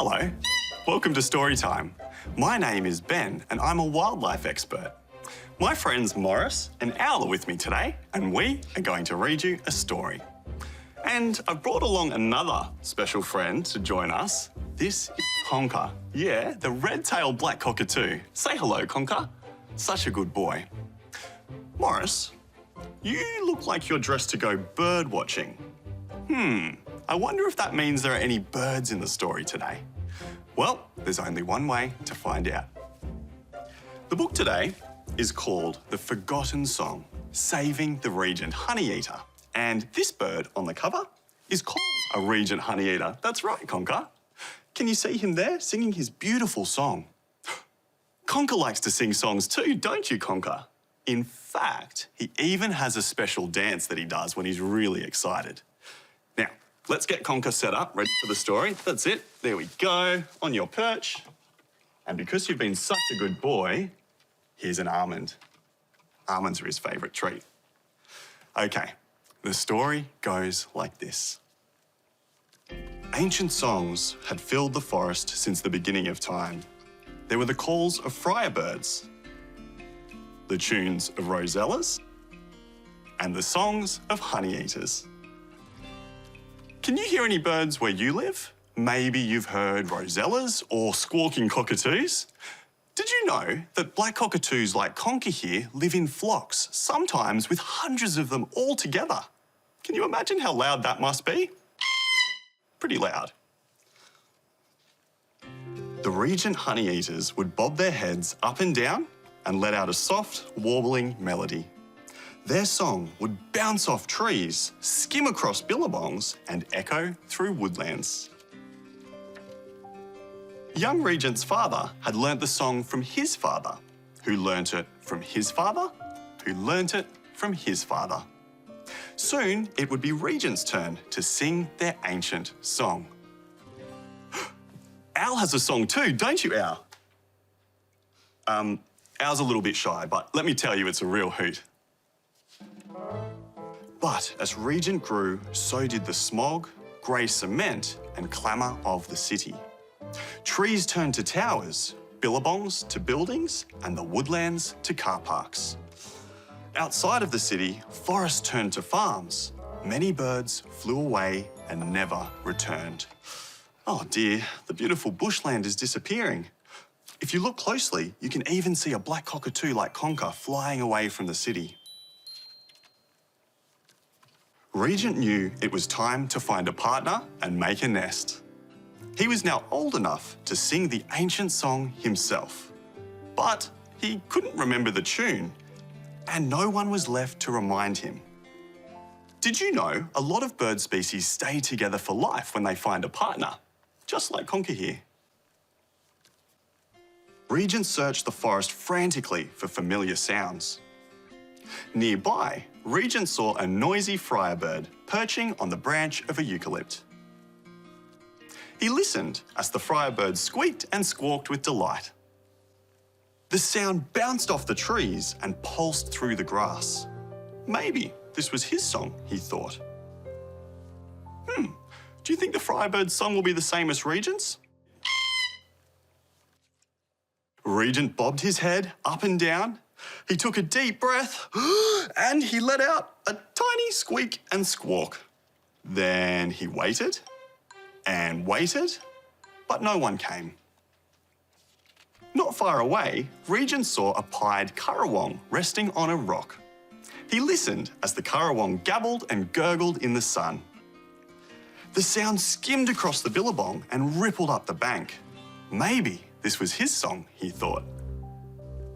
Hello, welcome to Storytime. My name is Ben and I'm a wildlife expert. My friends Maurice and Owl are with me today and we are going to read you a story. And I've brought along another special friend to join us. This is Konka. Yeah, the red-tailed black cockatoo. Say hello, Konka. Such a good boy. Maurice, you look like you're dressed to go bird watching. I wonder if that means there are any birds in the story today. Well, there's only one way to find out. The book today is called The Forgotten Song, Saving the Regent Honeyeater. And this bird on the cover is called a Regent Honeyeater. That's right, Konka. Can you see him there singing his beautiful song? Konka likes to sing songs too, don't you, Konka? In fact, he even has a special dance that he does when he's really excited. Now, let's get Konka set up, ready for the story. That's it. There we go, on your perch. And because you've been such a good boy, here's an almond. Almonds are his favourite treat. Okay, the story goes like this. Ancient songs had filled the forest since the beginning of time. There were the calls of friar birds, the tunes of rosellas, and the songs of honeyeaters. Can you hear any birds where you live? Maybe you've heard rosellas or squawking cockatoos. Did you know that black cockatoos like Konka here live in flocks, sometimes with hundreds of them all together? Can you imagine how loud that must be? Pretty loud. The Regent honeyeaters would bob their heads up and down and let out a soft, warbling melody. Their song would bounce off trees, skim across billabongs and echo through woodlands. Young Regent's father had learnt the song from his father, who learnt it from his father, who learnt it from his father. Soon, it would be Regent's turn to sing their ancient song. Owl has a song too, don't you, Owl? Owl's a little bit shy, but let me tell you, it's a real hoot. But as Regent grew, so did the smog, grey cement and clamour of the city. Trees turned to towers, billabongs to buildings, and the woodlands to car parks. Outside of the city, forests turned to farms. Many birds flew away and never returned. Oh dear, the beautiful bushland is disappearing. If you look closely, you can even see a black cockatoo like Konka flying away from the city. Regent knew it was time to find a partner and make a nest. He was now old enough to sing the ancient song himself. But he couldn't remember the tune, and no one was left to remind him. Did you know a lot of bird species stay together for life when they find a partner? Just like Konka here. Regent searched the forest frantically for familiar sounds. Nearby, Regent saw a noisy friar bird perching on the branch of a eucalypt. He listened as the friar bird squeaked and squawked with delight. The sound bounced off the trees and pulsed through the grass. Maybe this was his song, he thought. Do you think the friar bird's song will be the same as Regent's? Regent bobbed his head up and down. He took a deep breath and he let out a tiny squeak and squawk. Then he waited and waited, but no one came. Not far away, Regent saw a pied currawong resting on a rock. He listened as the currawong gabbled and gurgled in the sun. The sound skimmed across the billabong and rippled up the bank. Maybe this was his song, he thought.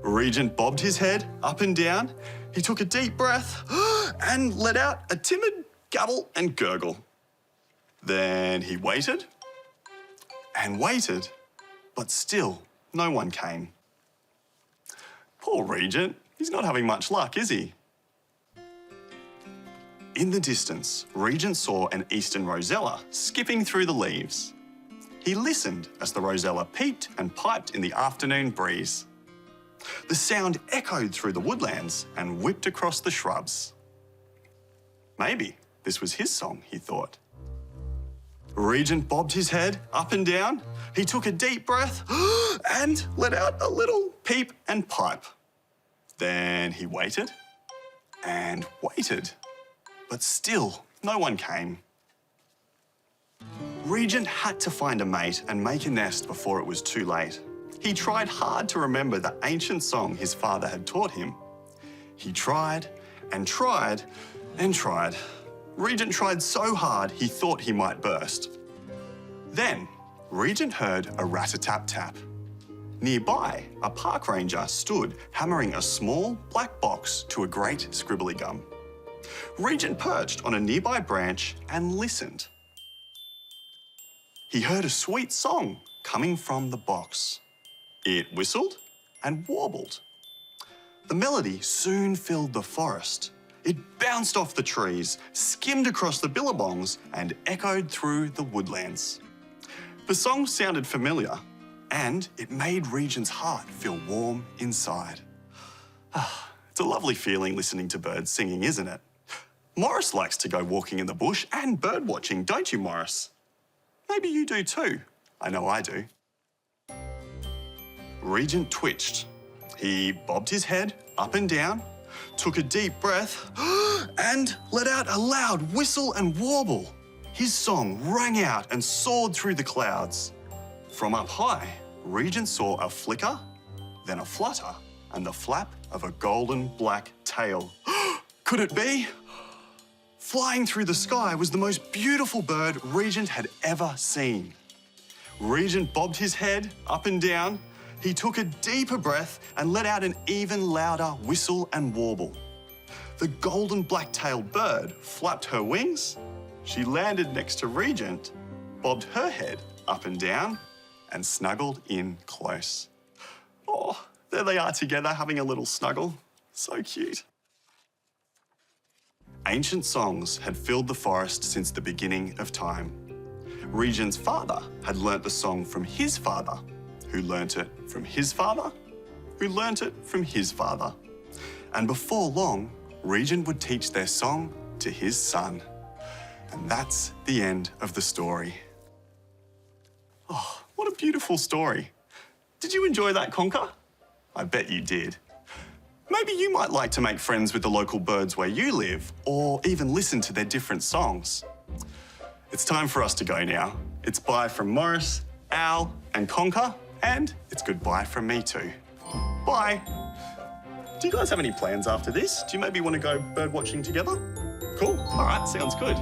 Regent bobbed his head up and down. He took a deep breath and let out a timid gabble and gurgle. Then he waited and waited, but still no one came. Poor Regent, he's not having much luck, is he? In the distance, Regent saw an eastern rosella skipping through the leaves. He listened as the rosella peeped and piped in the afternoon breeze. The sound echoed through the woodlands and whipped across the shrubs. Maybe this was his song, he thought. Regent bobbed his head up and down. He took a deep breath and let out a little peep and pipe. Then he waited and waited, but still no one came. Regent had to find a mate and make a nest before it was too late. He tried hard to remember the ancient song his father had taught him. He tried and tried and tried. Regent tried so hard he thought he might burst. Then, Regent heard a rat-a-tap-tap. Nearby, a park ranger stood hammering a small black box to a great scribbly gum. Regent perched on a nearby branch and listened. He heard a sweet song coming from the box. It whistled and warbled. The melody soon filled the forest. It bounced off the trees, skimmed across the billabongs, and echoed through the woodlands. The song sounded familiar, and it made Regent's heart feel warm inside. It's a lovely feeling listening to birds singing, isn't it? Maurice likes to go walking in the bush and bird watching, don't you, Maurice? Maybe you do too. I know I do. Regent twitched. He bobbed his head up and down, took a deep breath, and let out a loud whistle and warble. His song rang out and soared through the clouds. From up high, Regent saw a flicker, then a flutter, and the flap of a golden black tail. Could it be? Flying through the sky was the most beautiful bird Regent had ever seen. Regent bobbed his head up and down. He took a deeper breath and let out an even louder whistle and warble. The golden black-tailed bird flapped her wings. She landed next to Regent, bobbed her head up and down, and snuggled in close. Oh, there they are together having a little snuggle. So cute. Ancient songs had filled the forest since the beginning of time. Regent's father had learnt the song from his father, who learnt it from his father, who learnt it from his father. And before long, Regent would teach their song to his son. And that's the end of the story. Oh, what a beautiful story. Did you enjoy that, Konka? I bet you did. Maybe you might like to make friends with the local birds where you live, or even listen to their different songs. It's time for us to go now. It's bye from Maurice, Al, and Konka, and it's goodbye from me too. Bye. Do you guys have any plans after this? Do you maybe want to go bird watching together? Cool. All right, sounds good.